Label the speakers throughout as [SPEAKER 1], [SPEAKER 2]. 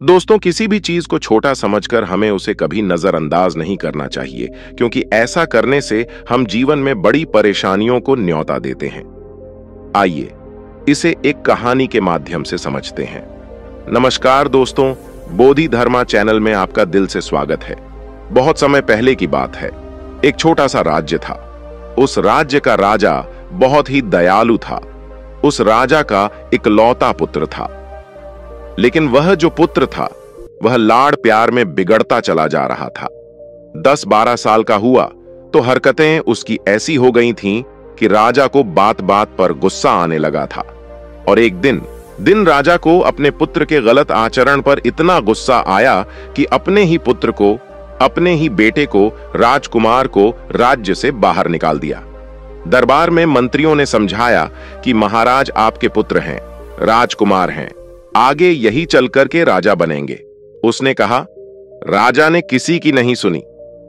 [SPEAKER 1] दोस्तों, किसी भी चीज को छोटा समझकर हमें उसे कभी नजरअंदाज नहीं करना चाहिए, क्योंकि ऐसा करने से हम जीवन में बड़ी परेशानियों को न्योता देते हैं। आइए इसे एक कहानी के माध्यम से समझते हैं। नमस्कार दोस्तों, बोधि धर्मा चैनल में आपका दिल से स्वागत है। बहुत समय पहले की बात है। एक छोटा सा राज्य था। उस राज्य का राजा बहुत ही दयालु था। उस राजा का इकलौता पुत्र था, लेकिन वह जो पुत्र था वह लाड़ प्यार में बिगड़ता चला जा रहा था। 10-12 साल का हुआ तो हरकतें उसकी ऐसी हो गई थीं कि राजा को बात बात पर गुस्सा आने लगा था। और एक दिन राजा को अपने पुत्र के गलत आचरण पर इतना गुस्सा आया कि अपने ही पुत्र को, अपने ही बेटे को, राजकुमार को राज्य से बाहर निकाल दिया। दरबार में मंत्रियों ने समझाया कि महाराज आपके पुत्र हैं, राजकुमार हैं, आगे यही चल करके राजा बनेंगे। उसने कहा। राजा ने किसी की नहीं सुनी।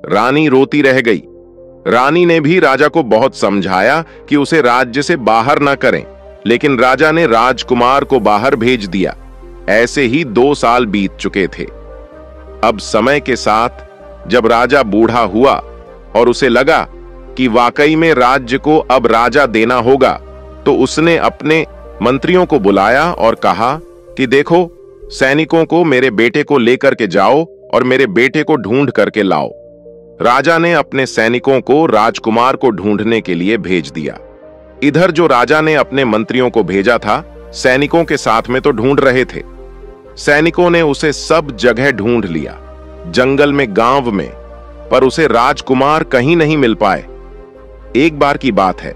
[SPEAKER 1] रानी रोती रह गई। रानी ने भी राजा को बहुत समझाया कि उसे राज्य से बाहर ना करें, लेकिन राजा ने राजकुमार को बाहर भेज दिया। ऐसे ही 2 साल बीत चुके थे। अब समय के साथ जब राजा बूढ़ा हुआ और उसे लगा कि वाकई में राज्य को अब राजा देना होगा, तो उसने अपने मंत्रियों को बुलाया और कहा कि देखो, सैनिकों को मेरे बेटे को लेकर के जाओ और मेरे बेटे को ढूंढ करके लाओ। राजा ने अपने सैनिकों को राजकुमार को ढूंढने के लिए भेज दिया। इधर जो राजा ने अपने मंत्रियों को भेजा था, सैनिकों के साथ में तो ढूंढ रहे थे। सैनिकों ने उसे सब जगह ढूंढ लिया, जंगल में, गांव में, पर उसे राजकुमार कहीं नहीं मिल पाए। एक बार की बात है,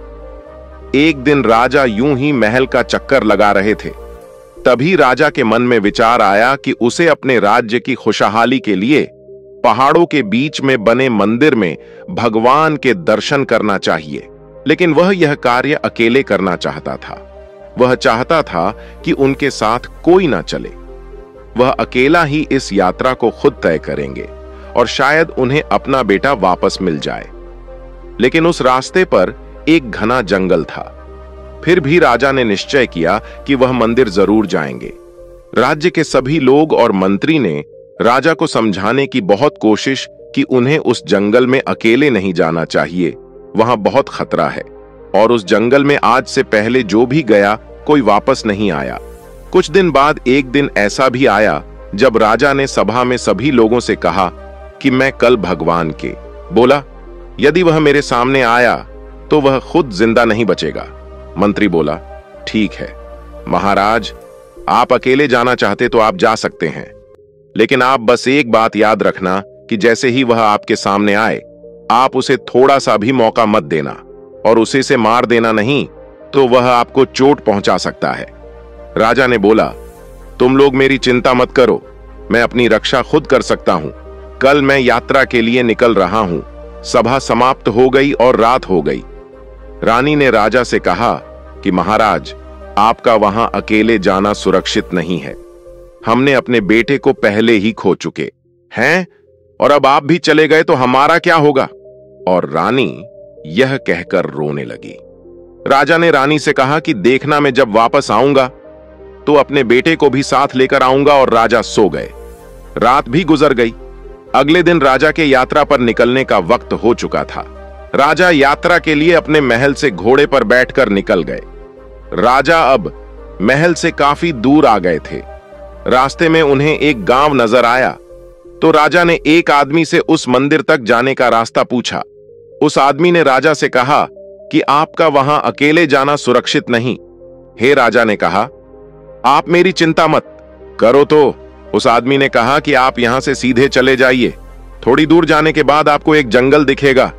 [SPEAKER 1] एक दिन राजा यूं ही महल का चक्कर लगा रहे थे। तभी राजा के मन में विचार आया कि उसे अपने राज्य की खुशहाली के लिए पहाड़ों के बीच में बने मंदिर में भगवान के दर्शन करना चाहिए। लेकिन वह यह कार्य अकेले करना चाहता था। वह चाहता था कि उनके साथ कोई ना चले। वह अकेला ही इस यात्रा को खुद तय करेंगे और शायद उन्हें अपना बेटा वापस मिल जाए। लेकिन उस रास्ते पर एक घना जंगल था। फिर भी राजा ने निश्चय किया कि वह मंदिर जरूर जाएंगे। राज्य के सभी लोग और मंत्री ने राजा को समझाने की बहुत कोशिश कि उन्हें उस जंगल में अकेले नहीं जाना चाहिए, वहां बहुत खतरा है। और उस जंगल में आज से पहले जो भी गया कोई वापस नहीं आया। कुछ दिन बाद एक दिन ऐसा भी आया जब राजा ने सभा में सभी लोगों से कहा कि मैं कल भगवान के बोला, यदि वह मेरे सामने आया तो वह खुद जिंदा नहीं बचेगा। मंत्री बोला, ठीक है महाराज, आप अकेले जाना चाहते तो आप जा सकते हैं, लेकिन आप बस एक बात याद रखना कि जैसे ही वह आपके सामने आए, आप उसे थोड़ा सा भी मौका मत देना, और उसे से मार देना नहीं तो वह आपको चोट पहुंचा सकता है। राजा ने बोला, तुम लोग मेरी चिंता मत करो, मैं अपनी रक्षा खुद कर सकता हूं। कल मैं यात्रा के लिए निकल रहा हूं। सभा समाप्त हो गई और रात हो गई। रानी ने राजा से कहा कि महाराज, आपका वहां अकेले जाना सुरक्षित नहीं है। हमने अपने बेटे को पहले ही खो चुके हैं, और अब आप भी चले गए तो हमारा क्या होगा। और रानी यह कहकर रोने लगी। राजा ने रानी से कहा कि देखना, मैं जब वापस आऊंगा तो अपने बेटे को भी साथ लेकर आऊंगा। और राजा सो गए। रात भी गुजर गई। अगले दिन राजा के यात्रा पर निकलने का वक्त हो चुका था। राजा यात्रा के लिए अपने महल से घोड़े पर बैठकर निकल गए। राजा अब महल से काफी दूर आ गए थे। रास्ते में उन्हें एक गांव नजर आया, तो राजा ने एक आदमी से उस मंदिर तक जाने का रास्ता पूछा। उस आदमी ने राजा से कहा कि आपका वहां अकेले जाना सुरक्षित नहीं। हे राजा ने कहा, आप मेरी चिंता मत करो। तो उस आदमी ने कहा कि आप यहां से सीधे चले जाइए। थोड़ी दूर जाने के बाद आपको एक जंगल दिखेगा।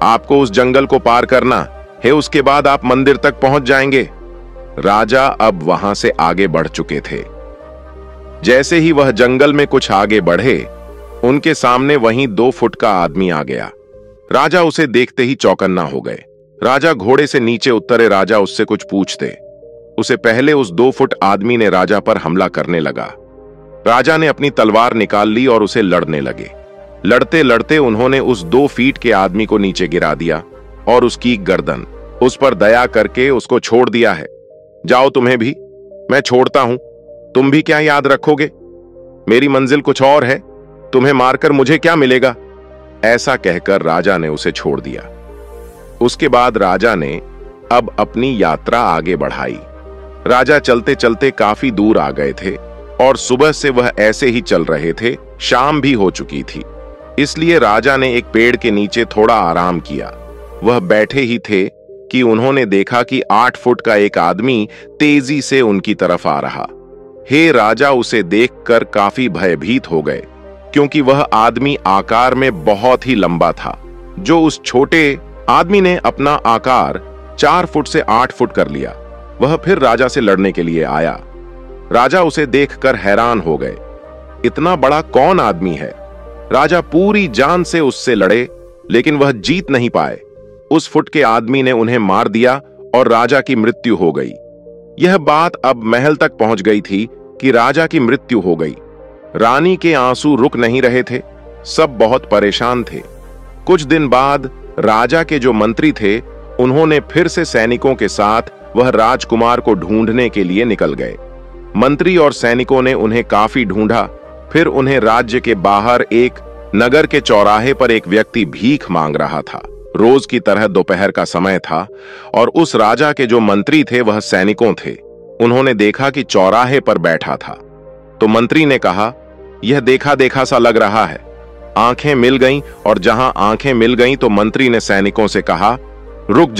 [SPEAKER 1] आपको उस जंगल को पार करना है, उसके बाद आप मंदिर तक पहुंच जाएंगे। राजा अब वहां से आगे बढ़ चुके थे। जैसे ही वह जंगल में कुछ आगे बढ़े, उनके सामने वहीं 2 फुट का आदमी आ गया। राजा उसे देखते ही चौकन्ना हो गए। राजा घोड़े से नीचे उतरे। राजा उससे कुछ पूछते उसे पहले उस 2 फुट आदमी ने राजा पर हमला करने लगा। राजा ने अपनी तलवार निकाल ली और उसे लड़ने लगे। लड़ते लड़ते उन्होंने उस 2 फीट के आदमी को नीचे गिरा दिया और उसकी गर्दन, उस पर दया करके उसको छोड़ दिया है। जाओ, तुम्हें भी मैं छोड़ता हूं, तुम भी क्या याद रखोगे। मेरी मंजिल कुछ और है, तुम्हें मारकर मुझे क्या मिलेगा? ऐसा कहकर राजा ने उसे छोड़ दिया। उसके बाद राजा ने अब अपनी यात्रा आगे बढ़ाई। राजा चलते चलते काफी दूर आ गए थे और सुबह से वह ऐसे ही चल रहे थे। शाम भी हो चुकी थी, इसलिए राजा ने एक पेड़ के नीचे थोड़ा आराम किया। वह बैठे ही थे कि उन्होंने देखा कि 8 फुट का एक आदमी तेजी से उनकी तरफ आ रहा। हे राजा उसे देखकर काफी भयभीत हो गए, क्योंकि वह आदमी आकार में बहुत ही लंबा था। जो उस छोटे आदमी ने अपना आकार 4 फुट से 8 फुट कर लिया। वह फिर राजा से लड़ने के लिए आया। राजा उसे देखकर हैरान हो गए। इतना बड़ा कौन आदमी है? राजा पूरी जान से उससे लड़े, लेकिन वह जीत नहीं पाए। उस फुट के आदमी ने उन्हें मार दिया और राजा की मृत्यु हो गई। यह बात अब महल तक पहुंच गई थी कि राजा की मृत्यु हो गई। रानी के आंसू रुक नहीं रहे थे, सब बहुत परेशान थे। कुछ दिन बाद राजा के जो मंत्री थे, उन्होंने फिर से सैनिकों के साथ वह राजकुमार को ढूंढने के लिए निकल गए। मंत्री और सैनिकों ने उन्हें काफी ढूंढा। फिर उन्हें राज्य के बाहर एक नगर के चौराहे पर एक व्यक्ति भीख मांग रहा था। रोज की तरह दोपहर का समय था और उस राजा के जो मंत्री थे वह सैनिकों थे। उन्होंने देखा कि चौराहे पर बैठा था, तो मंत्री ने कहा, यह देखा देखा सा लग रहा है। आंखें मिल गईं, और जहां आंखें मिल गईं तो मंत्री ने सैनिकों से कहा, रुक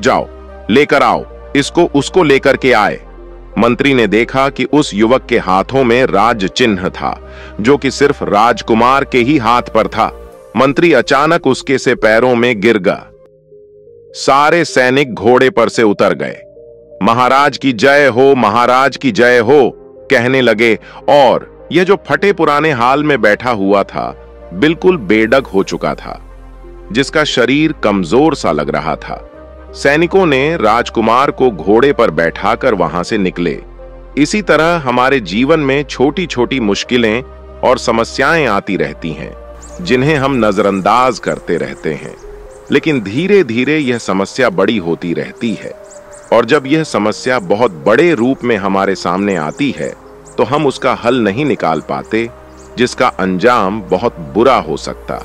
[SPEAKER 1] जाओ, लेकर आओ इसको। उसको लेकर के आए। मंत्री ने देखा कि उस युवक के हाथों में राज चिन्ह था, जो कि सिर्फ राजकुमार के ही हाथ पर था। मंत्री अचानक उसके से पैरों में गिर गया। सारे सैनिक घोड़े पर से उतर गए। महाराज की जय हो, महाराज की जय हो कहने लगे, और यह जो फटे पुराने हाल में बैठा हुआ था, बिल्कुल बेडग हो चुका था, जिसका शरीर कमजोर सा लग रहा था। सैनिकों ने राजकुमार को घोड़े पर बैठाकर वहां से निकले। इसी तरह हमारे जीवन में छोटी छोटी मुश्किलें और समस्याएं आती रहती हैं, जिन्हें हम नजरअंदाज करते रहते हैं, लेकिन धीरे धीरे यह समस्या बड़ी होती रहती है। और जब यह समस्या बहुत बड़े रूप में हमारे सामने आती है, तो हम उसका हल नहीं निकाल पाते, जिसका अंजाम बहुत बुरा हो सकता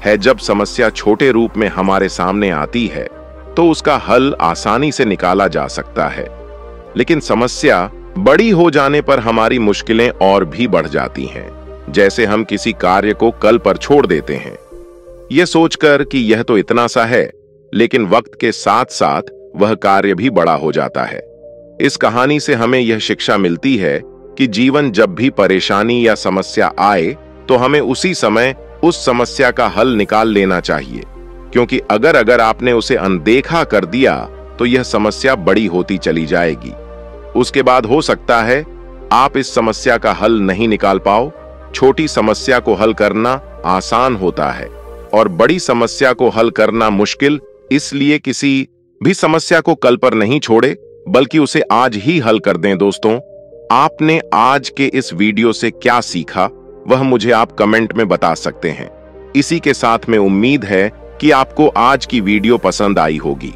[SPEAKER 1] है। जब समस्या छोटे रूप में हमारे सामने आती है, तो उसका हल आसानी से निकाला जा सकता है, लेकिन समस्या बड़ी हो जाने पर हमारी मुश्किलें और भी बढ़ जाती हैं। जैसे हम किसी कार्य को कल पर छोड़ देते हैं, यह सोचकर कि यह तो इतना सा है, लेकिन वक्त के साथ साथ वह कार्य भी बड़ा हो जाता है। इस कहानी से हमें यह शिक्षा मिलती है कि जीवन जब भी परेशानी या समस्या आए, तो हमें उसी समय उस समस्या का हल निकाल लेना चाहिए, क्योंकि अगर आपने उसे अनदेखा कर दिया, तो यह समस्या बड़ी होती चली जाएगी। उसके बाद हो सकता है आप इस समस्या का हल नहीं निकाल पाओ। छोटी समस्या को हल करना आसान होता है और बड़ी समस्या को हल करना मुश्किल। इसलिए किसी भी समस्या को कल पर नहीं छोड़े, बल्कि उसे आज ही हल कर दें। दोस्तों, आपने आज के इस वीडियो से क्या सीखा, वह मुझे आप कमेंट में बता सकते हैं। इसी के साथ में उम्मीद है कि आपको आज की वीडियो पसंद आई होगी,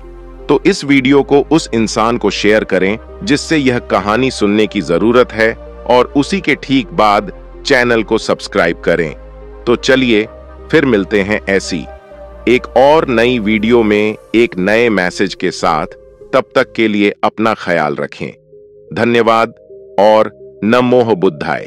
[SPEAKER 1] तो इस वीडियो को उस इंसान को शेयर करें जिससे यह कहानी सुनने की जरूरत है, और उसी के ठीक बाद चैनल को सब्सक्राइब करें। तो चलिए फिर मिलते हैं ऐसी एक और नई वीडियो में एक नए मैसेज के साथ। तब तक के लिए अपना ख्याल रखें। धन्यवाद और नमो बुद्धाय।